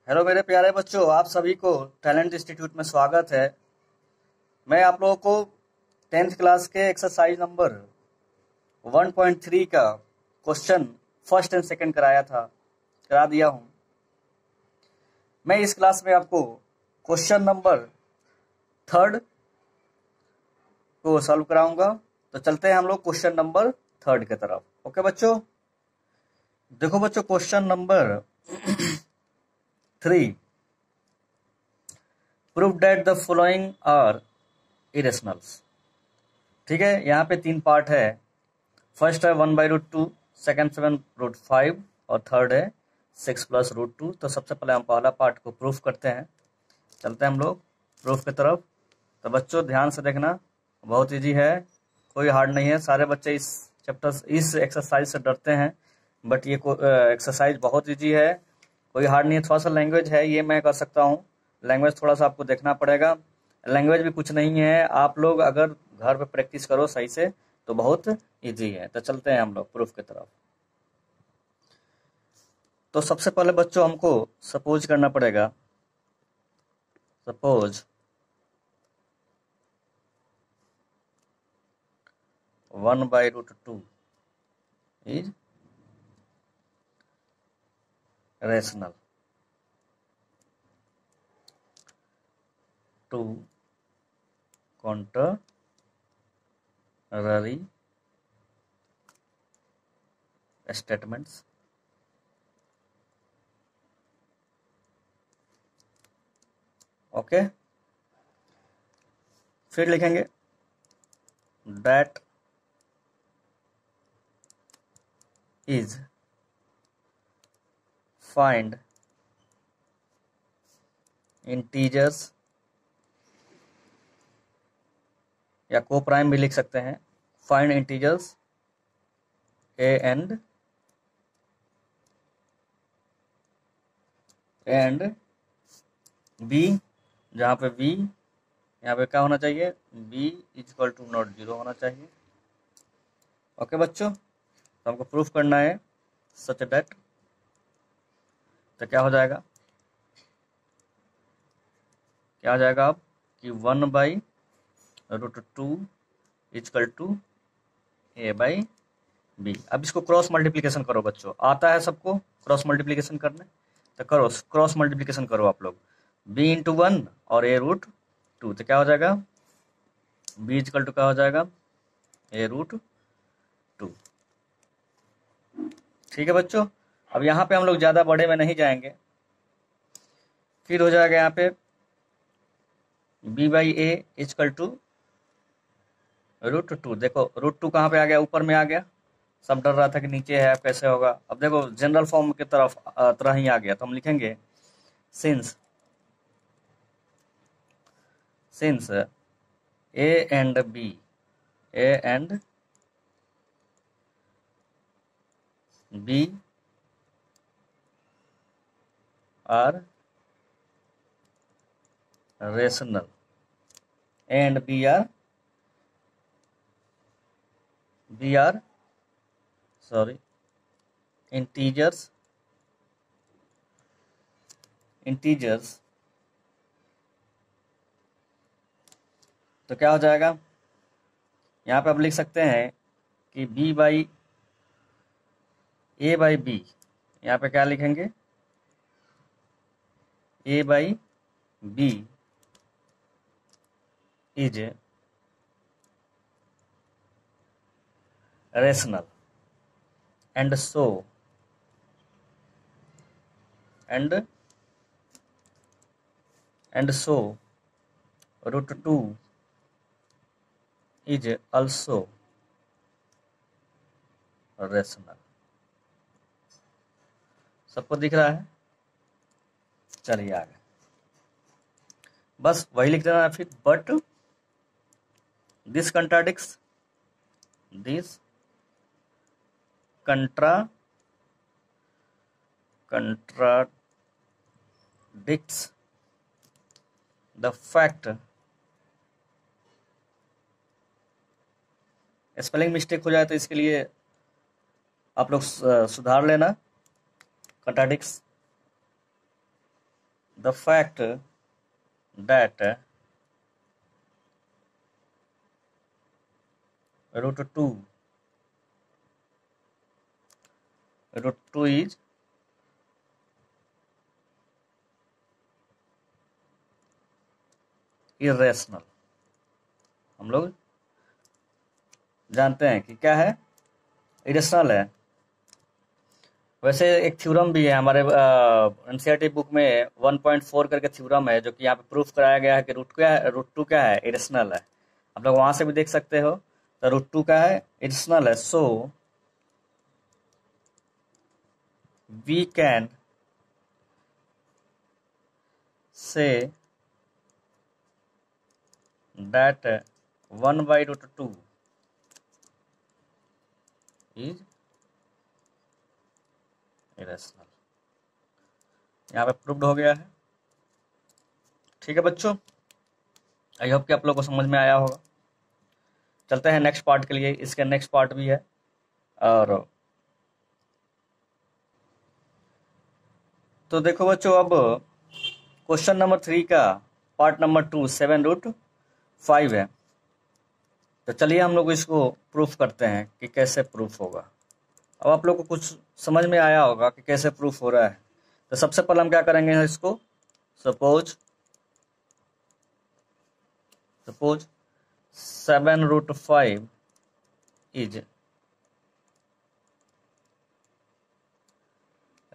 Hello मेरे प्यारे बच्चों, आप सभी को टैलेंट इंस्टीट्यूट में स्वागत है। मैं आप लोगों को 10th क्लास के एक्सरसाइज नंबर 1.3 का क्वेश्चन फर्स्ट एंड सेकंड करा दिया हूं। मैं इस क्लास में आपको क्वेश्चन नंबर थर्ड को सॉल्व कराऊंगा। तो चलते हैं हम लोग क्वेश्चन नंबर थर्ड की तरफ। ओके बच्चों, देखो बच्चों, question number 3, prove that the following are irrationals. ठीक है, यहाँ पे 3 पार्ट है। फर्स्ट है 1/√2, सेकंड 7√5 और थर्ड है 6+√2। तो सबसे पहले हम पहला पार्ट को प्रूफ करते हैं। चलते हैं हम लोग प्रूफ की तरफ। तो बच्चों ध्यान से देखना, बहुत इजी है, कोई हार्ड नहीं है। सारे बच्चे इस एक्सरसाइज से डरते हैं, बट ये एक्सरसाइज बहुत इजी है, कोई हार्ड नहीं है। थोड़ा सा लैंग्वेज है, ये मैं कर सकता हूँ। लैंग्वेज थोड़ा सा आपको देखना पड़ेगा। लैंग्वेज भी कुछ नहीं है, आप लोग अगर घर पे प्रैक्टिस करो सही से तो बहुत इजी है। तो चलते हैं हम लोग प्रूफ की तरफ। तो सबसे पहले बच्चों हमको सपोज करना पड़ेगा। Suppose 1/√2 is rational to contrary statements okay. फिर लिखेंगे that is find integers, या को प्राइम भी लिख सकते हैं। Find integers a and b, जहाँ पे b यहाँ पे क्या होना चाहिए, b = नॉट 0 होना चाहिए। ओके बच्चों, तो हमको प्रूफ करना है सच दैट। तो क्या हो जाएगा अब कि 1/√2 = a/b। अब इसको क्रॉस मल्टीप्लिकेशन करो बच्चों, आता है सबको क्रॉस मल्टीप्लिकेशन करने। तो करो, क्रॉस मल्टीप्लिकेशन करो आप लोग। b × 1 और a√2, तो क्या हो जाएगा, b = क्या हो जाएगा, a√2। ठीक है बच्चों, अब यहाँ पे हम लोग ज़्यादा बड़े में नहीं जाएंगे। फिर हो जाएगा यहाँ पे b/a = √2। देखो √2 कहाँ पे आ गया, ऊपर में आ गया। सब डर रहा था कि नीचे है, कैसे होगा। अब देखो जनरल फॉर्म की तरह ही आ गया। तो हम लिखेंगे since a and b are rational and b are integers तो क्या हो जाएगा, यहाँ पे आप लिख सकते हैं कि a/b, यहाँ पे क्या लिखेंगे, a/b is rational and so √2 is also rational। सबको दिख रहा है? चलिए आगे, बस वही लिख देना है। फिर but this contradicts the fact, spelling mistake हो जाए तो इसके लिए आप लोग सुधार लेना। contradicts the fact that root 2 is irrational। हम लोग जानते हैं कि क्या है, इरेशनल है। वैसे एक थ्योरम भी है हमारे एनसीईआरटी बुक में 1.4 करके थ्योरम है, जो कि यहाँ पे प्रूफ कराया गया है कि रूट टू क्या है, इरेशनल है। आप लोग वहां से भी देख सकते हो। तो रूट टू क्या है, इरेशनल है। So we can say that 1/√2 is irrational। यहाँ पे प्रूव्ड हो गया है। ठीक है बच्चों, आई होप कि आप लोग को समझ में आया होगा। चलते हैं नेक्स्ट पार्ट के लिए। इसके नेक्स्ट पार्ट भी है। और तो देखो बच्चों, अब क्वेश्चन नंबर 3 का पार्ट नंबर 2 7√5 है। तो चलिए हम लोग इसको प्रूफ करते हैं कि कैसे प्रूफ होगा। अब आप लोग को कुछ समझ में आया होगा कि कैसे प्रूफ हो रहा है। तो सबसे पहले हम क्या करेंगे, इसको suppose 7√5 is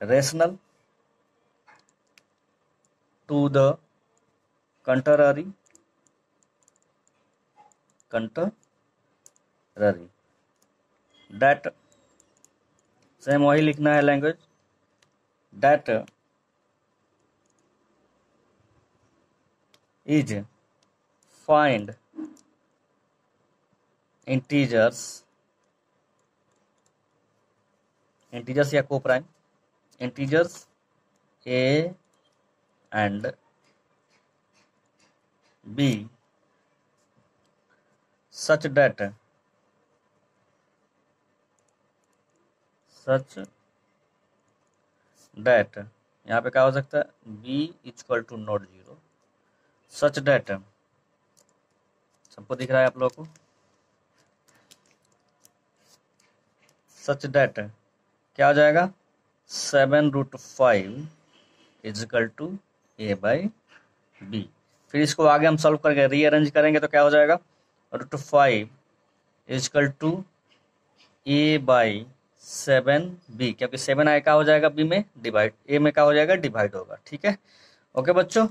rational to the contrary that, same वही लिखना है language, that is find integers या coprime integers a and b such that यहाँ पे क्या हो सकता है, b equal to not 0, such that, सबको दिख रहा है आप लोगों को, सच डेट क्या हो जाएगा, 7√5 इक्वल टू a/b। फिर इसको आगे हम सॉल्व करके रीअरेंज करेंगे तो क्या हो जाएगा, √5 इक्वल टू a/7b, क्योंकि 7 आए क्या हो जाएगा, b में डिवाइड, a में क्या हो जाएगा, डिवाइड होगा। ठीक है, ओके बच्चों।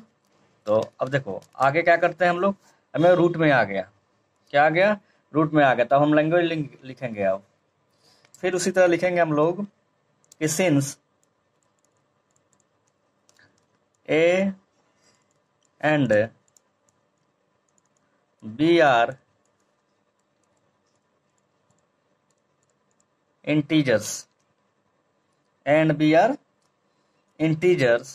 तो अब देखो आगे क्या करते हैं हम लोग, हमें रूट में आ गया, क्या आ गया, रूट में आ गया। तब हम लैंग्वेज लिखेंगे। अब फिर उसी तरह लिखेंगे हम लोग कि since a and b are integers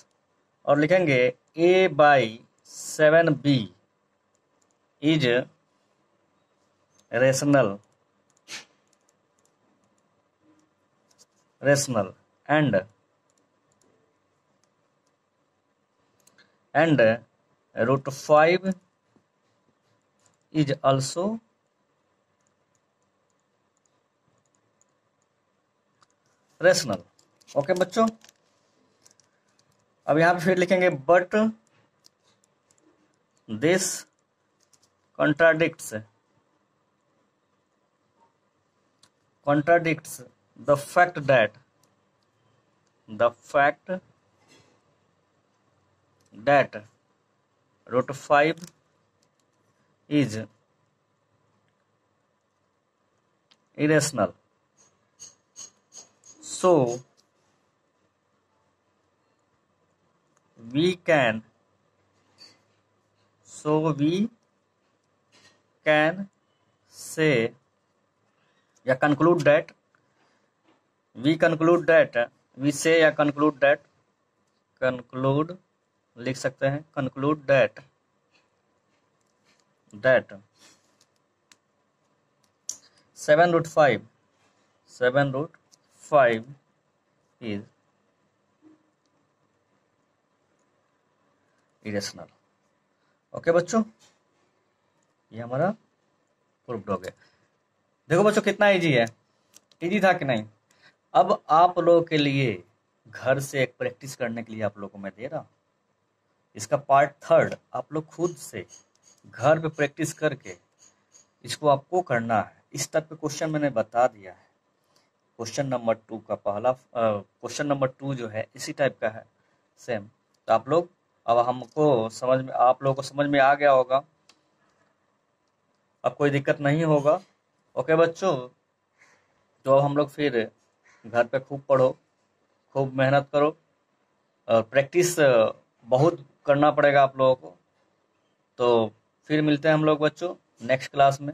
और लिखेंगे a/7b is rational and √5 is also rational। Okay बच्चों, अब यहां पे फिर लिखेंगे but this contradicts the fact that √5 is irrational। So we can say या conclude that, लिख सकते हैं, conclude that 7√5 is irrational. Okay बच्चों, ये हमारा प्रूव्ड हो गया। देखो बच्चों कितना इजी है, इजी था कि नहीं। अब आप लोगों के लिए घर से एक प्रैक्टिस करने के लिए आप लोगों को मैं दे रहा हूँ। इसका पार्ट थर्ड आप लोग खुद से घर पे प्रैक्टिस करके इसको आपको करना है। इस टाइप के क्वेश्चन मैंने बता दिया है। क्वेश्चन नंबर 2 का पहला क्वेश्चन नंबर 2 जो है इसी टाइप का है सेम। तो आप लोग अब हमको समझ में, आप लोगों को समझ में आ गया होगा, अब कोई दिक्कत नहीं होगा। ओके बच्चों, तो अब हम लोग फिर घर पे खूब पढ़ो, खूब मेहनत करो और प्रैक्टिस बहुत करना पड़ेगा आप लोगों को। तो फिर मिलते हैं हम लोग बच्चों नेक्स्ट क्लास में।